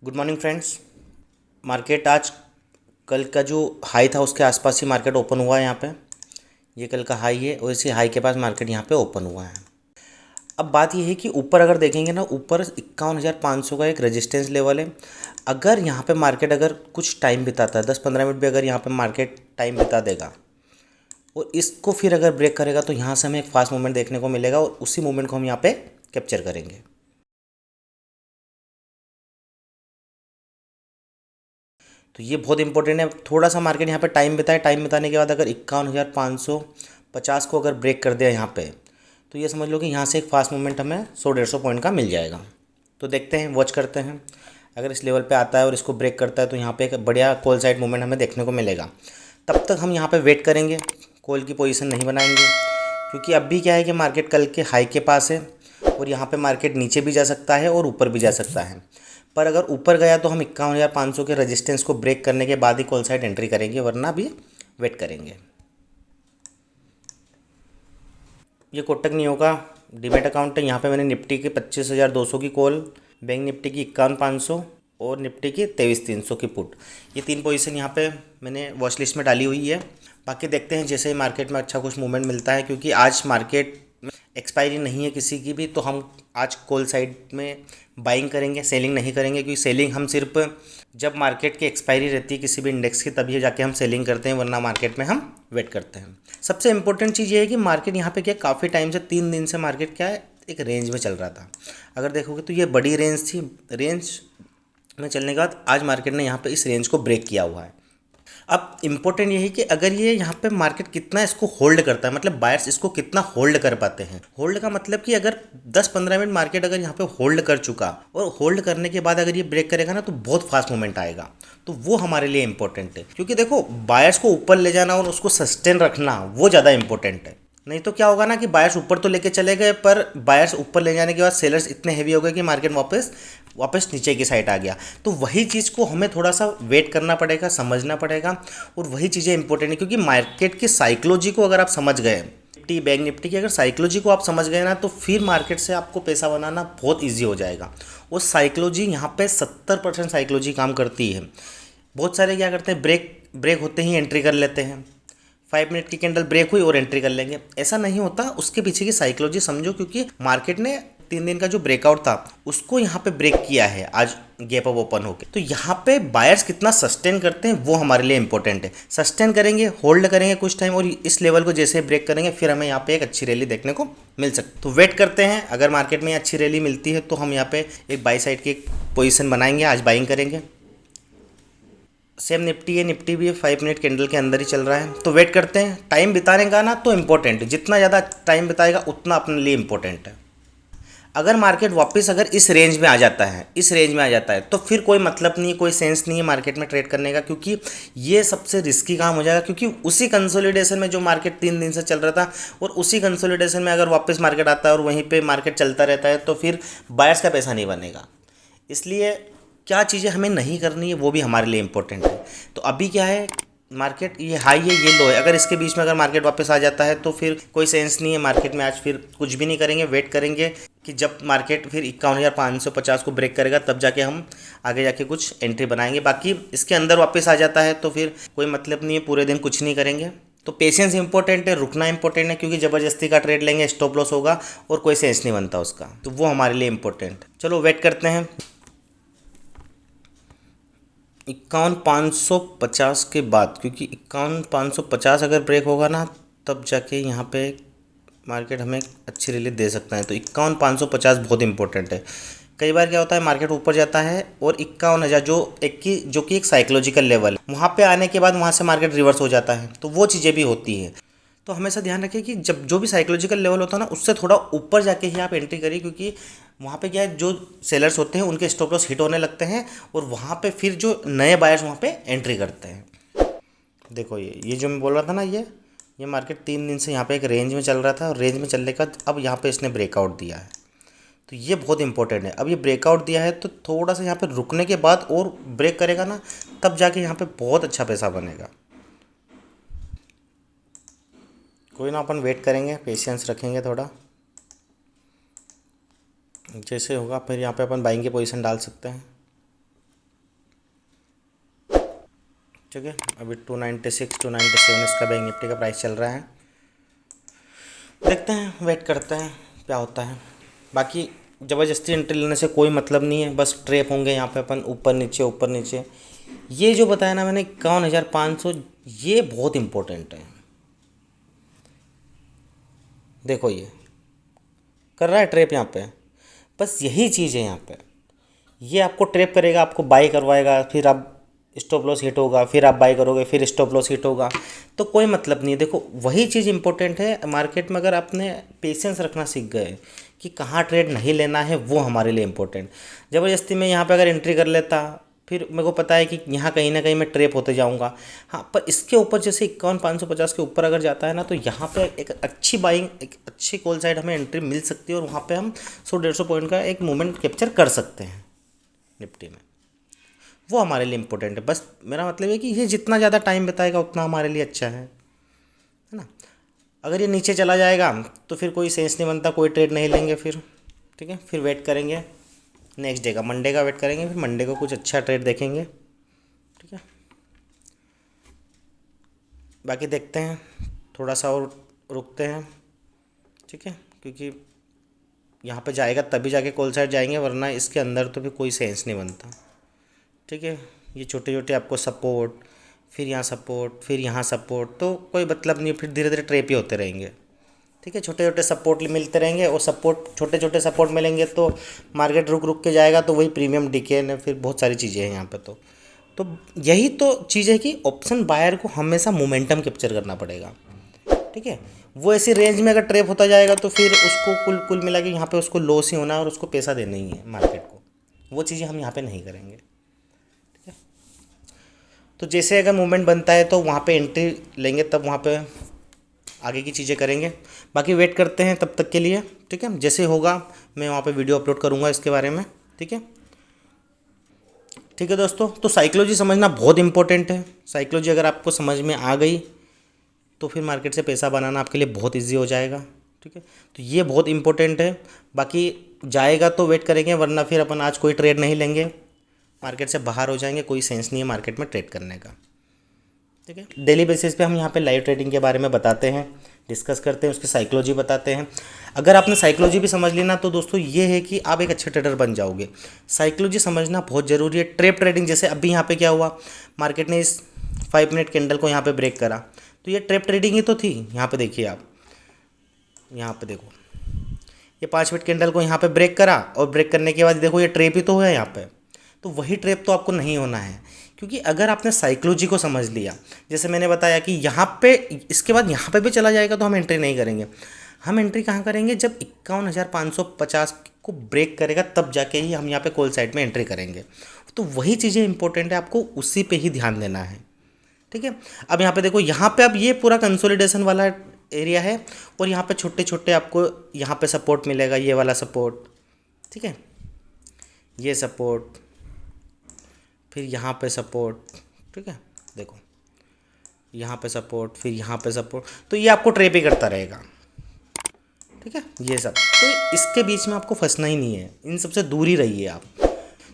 Good morning friends. Market आज कल का जो हाई था उसके आसपास ही मार्केट ओपन हुआ है। यहाँ पे ये कल का हाई है और इसी हाई के पास मार्केट यहाँ पे ओपन हुआ है। अब बात ये है कि ऊपर अगर देखेंगे ना, ऊपर 51,500 का एक रेजिस्टेंस लेवल है। अगर यहाँ पे मार्केट अगर कुछ टाइम बिताता है, 10-15 मिनट भी अगर यहाँ पे मार्केट टाइम बिता देगा और इसको फिर अगर ब्रेक करेगा तो यहाँ से हमें एक फास्ट मूवमेंट देखने को मिलेगा और उसी मूवमेंट को हम यहाँ पे कैप्चर करेंगे। तो ये बहुत इंपॉर्टेंट है। थोड़ा सा मार्केट यहाँ पे टाइम बिताए, टाइम बिताने के बाद अगर 51,550 को अगर ब्रेक कर दिया यहाँ पे, तो ये समझ लो कि यहाँ से एक फास्ट मूवमेंट हमें 100-150 पॉइंट का मिल जाएगा। तो देखते हैं, वॉच करते हैं। अगर इस लेवल पे आता है और इसको ब्रेक करता है तो यहाँ पे एक बढ़िया कॉल साइड मूवमेंट हमें देखने को मिलेगा। तब तक हम यहाँ पे वेट करेंगे, कॉल की पोजीशन नहीं बनाएंगे, क्योंकि अभी क्या है कि मार्केट कल के हाई के पास है और यहाँ पे मार्केट नीचे भी जा सकता है और ऊपर भी जा सकता है। पर अगर ऊपर गया तो हम 51,500 के रेजिस्टेंस को ब्रेक करने के बाद ही कॉल साइड एंट्री करेंगे, वरना भी वेट करेंगे। ये कोटक नियो का डीमैट अकाउंट है। यहाँ पे मैंने निफ्टी के 25,200 की कॉल, बैंक निफ्टी की 51,500 और निफ्टी की 23,300 की पुट, ये तीन पोजीशन यहाँ पे मैंने वॉच लिस्ट में डाली हुई है। बाकी देखते हैं जैसे ही मार्केट में अच्छा कुछ मूवमेंट मिलता है, क्योंकि आज मार्केट में एक्सपायरी नहीं है किसी की भी, तो हम आज कॉल साइड में बाइंग करेंगे, सेलिंग नहीं करेंगे। क्योंकि सेलिंग हम सिर्फ जब मार्केट की एक्सपायरी रहती है किसी भी इंडेक्स की, तभी जाके हम सेलिंग करते हैं, वरना मार्केट में हम वेट करते हैं। सबसे इंपॉर्टेंट चीज़ ये है कि मार्केट यहाँ पे क्या काफ़ी टाइम से 3 दिन से मार्केट क्या है, एक रेंज में चल रहा था। अगर देखोगे तो ये बड़ी रेंज थी, रेंज में चलने के बाद आज मार्केट ने यहाँ पे इस रेंज को ब्रेक किया हुआ है। अब इम्पोर्टेंट ये है कि अगर ये यहाँ पे मार्केट कितना इसको होल्ड करता है, मतलब बायर्स इसको कितना होल्ड कर पाते हैं। होल्ड का मतलब कि अगर 10-15 मिनट मार्केट अगर यहाँ पे होल्ड कर चुका और होल्ड करने के बाद अगर ये ब्रेक करेगा ना, तो बहुत फास्ट मूवमेंट आएगा। तो वो हमारे लिए इंपॉर्टेंट है, क्योंकि देखो बायर्स को ऊपर ले जाना और उसको सस्टेन रखना वो ज़्यादा इंपॉर्टेंट है। नहीं तो क्या होगा ना कि बायर्स ऊपर तो लेके चले गए, पर बायर्स ऊपर ले जाने के बाद सेलर्स इतने हैवी हो गए कि मार्केट वापस वापस नीचे की साइड आ गया। तो वही चीज़ को हमें थोड़ा सा वेट करना पड़ेगा, समझना पड़ेगा, और वही चीज़ें इंपॉर्टेंट है। क्योंकि मार्केट की साइकोलॉजी को अगर आप समझ गए, निफ्टी बैंक निफ्टी की अगर साइकोलॉजी को आप समझ गए ना, तो फिर मार्केट से आपको पैसा बनाना बहुत ईजी हो जाएगा। और साइकोलॉजी यहाँ पे 70% साइकोलॉजी काम करती है। बहुत सारे क्या करते हैं, ब्रेक ब्रेक होते ही एंट्री कर लेते हैं, 5 मिनट की कैंडल ब्रेक हुई और एंट्री कर लेंगे। ऐसा नहीं होता, उसके पीछे की साइकोलॉजी समझो। क्योंकि मार्केट ने 3 दिन का जो ब्रेकआउट था उसको यहाँ पे ब्रेक किया है आज गैप अप ओपन होके। तो यहाँ पे बायर्स कितना सस्टेन करते हैं वो हमारे लिए इंपॉर्टेंट है। सस्टेन करेंगे, होल्ड करेंगे कुछ टाइम, और इस लेवल को जैसे ब्रेक करेंगे फिर हमें यहाँ पे एक अच्छी रैली देखने को मिल सकती है। तो वेट करते हैं, अगर मार्केट में अच्छी रैली मिलती है तो हम यहाँ पे एक बाई साइड की एक पोजिशन बनाएंगे, आज बाइंग करेंगे। सेम निफ्टी है, निफ्टी भी 5 मिनट कैंडल के अंदर ही चल रहा है। तो वेट करते हैं। टाइम बिताने का ना तो इम्पोर्टेंट है, जितना ज़्यादा टाइम बिताएगा उतना अपने लिए इम्पोर्टेंट है। अगर मार्केट वापस अगर इस रेंज में आ जाता है, इस रेंज में आ जाता है, तो फिर कोई मतलब नहीं, कोई सेंस नहीं है मार्केट में ट्रेड करने का, क्योंकि ये सबसे रिस्की काम हो जाएगा। क्योंकि उसी कंसोलिडेशन में जो मार्केट 3 दिन से चल रहा था, और उसी कंसोलिडेशन में अगर वापस मार्केट आता है और वहीं पे मार्केट चलता रहता है, तो फिर बायर्स का पैसा नहीं बनेगा। इसलिए क्या चीज़ें हमें नहीं करनी है वो भी हमारे लिए इम्पोर्टेंट है। तो अभी क्या है, मार्केट ये हाई है, ये लो है। अगर इसके बीच में अगर मार्केट वापस आ जाता है तो फिर कोई सेंस नहीं है मार्केट में। आज फिर कुछ भी नहीं करेंगे, वेट करेंगे कि जब मार्केट फिर 51,550 को ब्रेक करेगा, तब जाके हम आगे जाके कुछ एंट्री बनाएंगे। बाकी इसके अंदर वापस आ जाता है तो फिर कोई मतलब नहीं है, पूरे दिन कुछ नहीं करेंगे। तो पेशेंस इंपॉर्टेंट है, रुकना इंपॉर्टेंट है, क्योंकि ज़बरदस्ती का ट्रेड लेंगे स्टॉप लॉस होगा और कोई सेंस नहीं बनता उसका। तो वो हमारे लिए इंपॉर्टेंट। चलो वेट करते हैं 51,550 के बाद, क्योंकि 51,550 अगर ब्रेक होगा ना, तब जाके यहाँ पे मार्केट हमें अच्छी रिलीफ दे सकता है। तो 51,550 बहुत इंपॉर्टेंट है। कई बार क्या होता है, मार्केट ऊपर जाता है और 51,000 जो कि एक साइकोलॉजिकल लेवल है, वहाँ पे आने के बाद वहाँ से मार्केट रिवर्स हो जाता है। तो वो चीज़ें भी होती हैं। तो हमेशा ध्यान रखिए कि जब जो भी साइकोलॉजिकल लेवल होता है ना, उससे थोड़ा ऊपर जाके ही आप एंट्री करिए, क्योंकि वहाँ पे क्या है, जो सेलर्स होते हैं उनके स्टॉप लॉस हिट होने लगते हैं, और वहाँ पे फिर जो नए बायर्स वहाँ पे एंट्री करते हैं। देखो ये जो मैं बोल रहा था ना, ये मार्केट 3 दिन से यहाँ पे एक रेंज में चल रहा था, और रेंज में चलने का अब यहाँ पे इसने ब्रेकआउट दिया है। तो ये बहुत इंपॉर्टेंट है। अब ये ब्रेकआउट दिया है तो थोड़ा सा यहाँ पे रुकने के बाद और ब्रेक करेगा ना, तब जाके यहाँ पे बहुत अच्छा पैसा बनेगा। कोई ना, अपन वेट करेंगे, पेशेंस रखेंगे थोड़ा, जैसे होगा फिर यहाँ पे अपन बाइंग की पोजीशन डाल सकते हैं। ठीक है। अभी 296 297 इसका बैंक निफ्टी का प्राइस चल रहा है। देखते हैं, वेट करते हैं क्या होता है। बाकी ज़बरदस्ती एंट्री लेने से कोई मतलब नहीं है, बस ट्रैप होंगे यहाँ पे अपन ऊपर नीचे ऊपर नीचे। ये जो बताया ना मैंने 51,500, ये बहुत इंपॉर्टेंट है। देखो ये कर रहा है ट्रैप यहाँ पे, बस यही चीज़ है यहाँ पे। ये आपको ट्रैप करेगा, आपको बाई करवाएगा, फिर आप स्टॉप लॉस हिट होगा, फिर आप बाई करोगे, फिर स्टॉप लॉस हिट होगा, तो कोई मतलब नहीं है। देखो वही चीज़ इंपॉर्टेंट है मार्केट में, अगर आपने पेशेंस रखना सीख गए कि कहाँ ट्रेड नहीं लेना है, वो हमारे लिए इंपॉर्टेंट। ज़बरदस्ती मैं यहाँ पे अगर एंट्री कर लेता, फिर मेरे को पता है कि यहाँ कहीं ना कहीं मैं ट्रैप होते जाऊँगा। हाँ, पर इसके ऊपर जैसे 51,550 के ऊपर अगर जाता है ना, तो यहाँ पे एक अच्छी बाइंग, एक अच्छी कॉल साइड हमें एंट्री मिल सकती है, और वहाँ पे हम 100-150 पॉइंट का एक मूवमेंट कैप्चर कर सकते हैं निफ्टी में। वो हमारे लिए इम्पोर्टेंट है। बस मेरा मतलब है कि ये जितना ज़्यादा टाइम बताएगा उतना हमारे लिए अच्छा है ना। अगर ये नीचे चला जाएगा तो फिर कोई सेंस नहीं बनता, कोई ट्रेड नहीं लेंगे फिर। ठीक है, फिर वेट करेंगे नेक्स्ट डे का, मंडे का वेट करेंगे, फिर मंडे को कुछ अच्छा ट्रेड देखेंगे। ठीक है, बाकी देखते हैं, थोड़ा सा और रुकते हैं। ठीक है, क्योंकि यहाँ पे जाएगा तभी जाके कॉल साइड जाएंगे, वरना इसके अंदर तो भी कोई सेंस नहीं बनता। ठीक है, ये छोटे छोटे आपको सपोर्ट, फिर यहाँ सपोर्ट, फिर यहाँ सपोर्ट, तो कोई मतलब नहीं, फिर धीरे धीरे ट्रेप ही होते रहेंगे। ठीक है, छोटे छोटे सपोर्ट मिलते रहेंगे, और सपोर्ट छोटे छोटे सपोर्ट मिलेंगे तो मार्केट रुक रुक के जाएगा, तो वही प्रीमियम डिके ने, फिर बहुत सारी चीज़ें हैं यहाँ पे। तो यही तो चीज़ है कि ऑप्शन बायर को हमेशा मोमेंटम कैप्चर करना पड़ेगा। ठीक है, वो ऐसी रेंज में अगर ट्रेप होता जाएगा तो फिर उसको कुल कुल मिला के यहाँ पे उसको लॉस ही होना है, और उसको पैसा देना ही है मार्केट को। वो चीज़ें हम यहाँ पे नहीं करेंगे। ठीक है, तो जैसे अगर मूवमेंट बनता है तो वहाँ पे एंट्री लेंगे, तब वहाँ पे आगे की चीज़ें करेंगे। बाकी वेट करते हैं तब तक के लिए। ठीक है, जैसे होगा मैं वहाँ पे वीडियो अपलोड करूँगा इसके बारे में। ठीक है, ठीक है दोस्तों, तो साइकोलॉजी समझना बहुत इंपॉर्टेंट है। साइकोलॉजी अगर आपको समझ में आ गई तो फिर मार्केट से पैसा बनाना आपके लिए बहुत इजी हो जाएगा। ठीक है, तो ये बहुत इंपॉर्टेंट है। बाकी जाएगा तो वेट करेंगे, वरना फिर अपन आज कोई ट्रेड नहीं लेंगे, मार्केट से बाहर हो जाएंगे, कोई सेंस नहीं है मार्केट में ट्रेड करने का। ठीक है, डेली बेसिस पे हम यहाँ पे लाइव ट्रेडिंग के बारे में बताते हैं, डिस्कस करते हैं, उसकी साइकोलॉजी बताते हैं। अगर आपने साइकोलॉजी भी समझ ली ना, तो दोस्तों ये है कि आप एक अच्छे ट्रेडर बन जाओगे। साइकोलॉजी समझना बहुत ज़रूरी है। ट्रेप ट्रेडिंग, जैसे अभी यहाँ पे क्या हुआ, मार्केट ने इस 5 मिनट कैंडल को यहाँ पे ब्रेक करा, तो ये ट्रेप ट्रेडिंग ही तो थी। यहाँ पे देखिए आप, यहाँ पे देखो, ये 5 मिनट कैंडल को यहाँ पे ब्रेक करा, और ब्रेक करने के बाद देखो ये ट्रेप ही तो है यहाँ पे। तो वही ट्रेप तो आपको नहीं होना है, क्योंकि अगर आपने साइकोलॉजी को समझ लिया, जैसे मैंने बताया कि यहाँ पे इसके बाद यहाँ पे भी चला जाएगा तो हम एंट्री नहीं करेंगे। हम एंट्री कहाँ करेंगे, जब 51,550 को ब्रेक करेगा तब जाके ही हम यहाँ पे कॉल साइड में एंट्री करेंगे। तो वही चीज़ें इंपॉर्टेंट है, आपको उसी पे ही ध्यान देना है। ठीक है, अब यहाँ पे देखो, यहाँ पे अब ये पूरा कंसोलिडेशन वाला एरिया है, और यहाँ पे छोटे छोटे आपको यहाँ पे सपोर्ट मिलेगा, ये वाला सपोर्ट। ठीक है, ये सपोर्ट, फिर यहाँ पे सपोर्ट। ठीक है, देखो यहाँ पे सपोर्ट, फिर यहाँ पे सपोर्ट, तो ये आपको ट्रेप ही करता रहेगा। ठीक है, ये सब, तो इसके बीच में आपको फंसना ही नहीं है, इन सबसे दूर ही रहिए आप।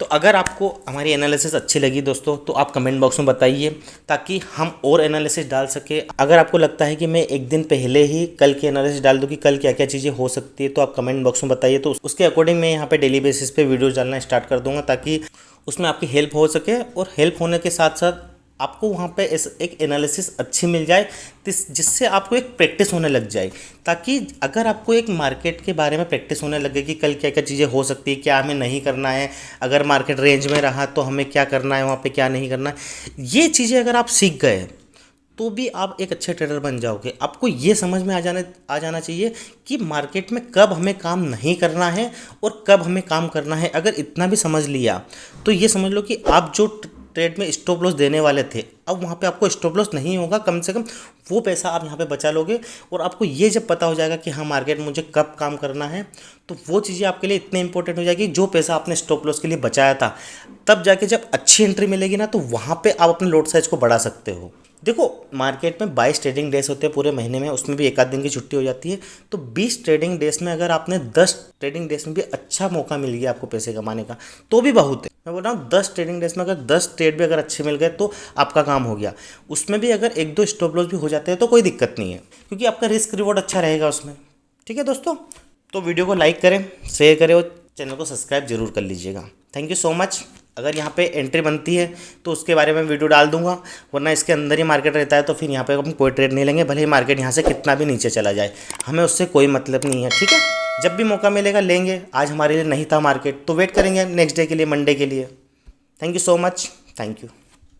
तो अगर आपको हमारी एनालिसिस अच्छी लगी दोस्तों, तो आप कमेंट बॉक्स में बताइए, ताकि हम और एनालिसिस डाल सके। अगर आपको लगता है कि मैं एक दिन पहले ही कल की एनालिसिस डाल दूँ कि कल क्या क्या चीज़ें हो सकती है, तो आप कमेंट बॉक्स में बताइए, तो उसके अकॉर्डिंग मैं यहाँ पे डेली बेसिस पे वीडियोज़ डालना स्टार्ट कर दूँगा, ताकि उसमें आपकी हेल्प हो सके, और हेल्प होने के साथ साथ आपको वहाँ पे एक एनालिसिस अच्छी मिल जाए, जिससे आपको एक प्रैक्टिस होने लग जाए। ताकि अगर आपको एक मार्केट के बारे में प्रैक्टिस होने लगे कि कल क्या क्या चीज़ें हो सकती है, क्या हमें नहीं करना है, अगर मार्केट रेंज में रहा तो हमें क्या करना है, वहाँ पे क्या नहीं करना है, ये चीज़ें अगर आप सीख गए तो भी आप एक अच्छे ट्रेडर बन जाओगे। आपको ये समझ में आ जाना चाहिए कि मार्केट में कब हमें काम नहीं करना है और कब हमें काम करना है। अगर इतना भी समझ लिया तो ये समझ लो कि आप जो ट्रेड में स्टॉप लॉस देने वाले थे, अब वहाँ पे आपको स्टॉप लॉस नहीं होगा, कम से कम वो पैसा आप यहाँ पे बचा लोगे। और आपको ये जब पता हो जाएगा कि हाँ मार्केट मुझे कब काम करना है, तो वो चीज़ें आपके लिए इतने इंपॉर्टेंट हो जाएगी। जो पैसा आपने स्टॉप लॉस के लिए बचाया था, तब जाके जब अच्छी एंट्री मिलेगी ना, तो वहाँ पे आप अपने लॉट साइज को बढ़ा सकते हो। देखो मार्केट में 22 ट्रेडिंग डेज होते हैं पूरे महीने में, उसमें भी एक आध दिन की छुट्टी हो जाती है। तो 20 ट्रेडिंग डेज में अगर आपने 10 ट्रेडिंग डेज में भी अच्छा मौका मिल गया आपको पैसे कमाने का तो भी बहुत है। मैं बोल रहा हूँ 10 ट्रेडिंग डेज में अगर 10 ट्रेड भी अगर अच्छे मिल गए तो आपका काम हो गया। उसमें भी अगर एक दो स्टॉप लॉस भी हो जाते हैं तो कोई दिक्कत नहीं है, क्योंकि आपका रिस्क रिवॉर्ड अच्छा रहेगा उसमें। ठीक है दोस्तों, तो वीडियो को लाइक करें, शेयर करें और चैनल को सब्सक्राइब जरूर कर लीजिएगा। Thank you so much. अगर यहाँ पे एंट्री बनती है तो उसके बारे में वीडियो डाल दूंगा, वरना इसके अंदर ही मार्केट रहता है तो फिर यहाँ पे हम कोई ट्रेड नहीं लेंगे, भले ही मार्केट यहाँ से कितना भी नीचे चला जाए, हमें उससे कोई मतलब नहीं है। ठीक है, जब भी मौका मिलेगा लेंगे। आज हमारे लिए नहीं था मार्केट तो वेट करेंगे नेक्स्ट डे के लिए, मंडे के लिए। Thank you so much, thank you.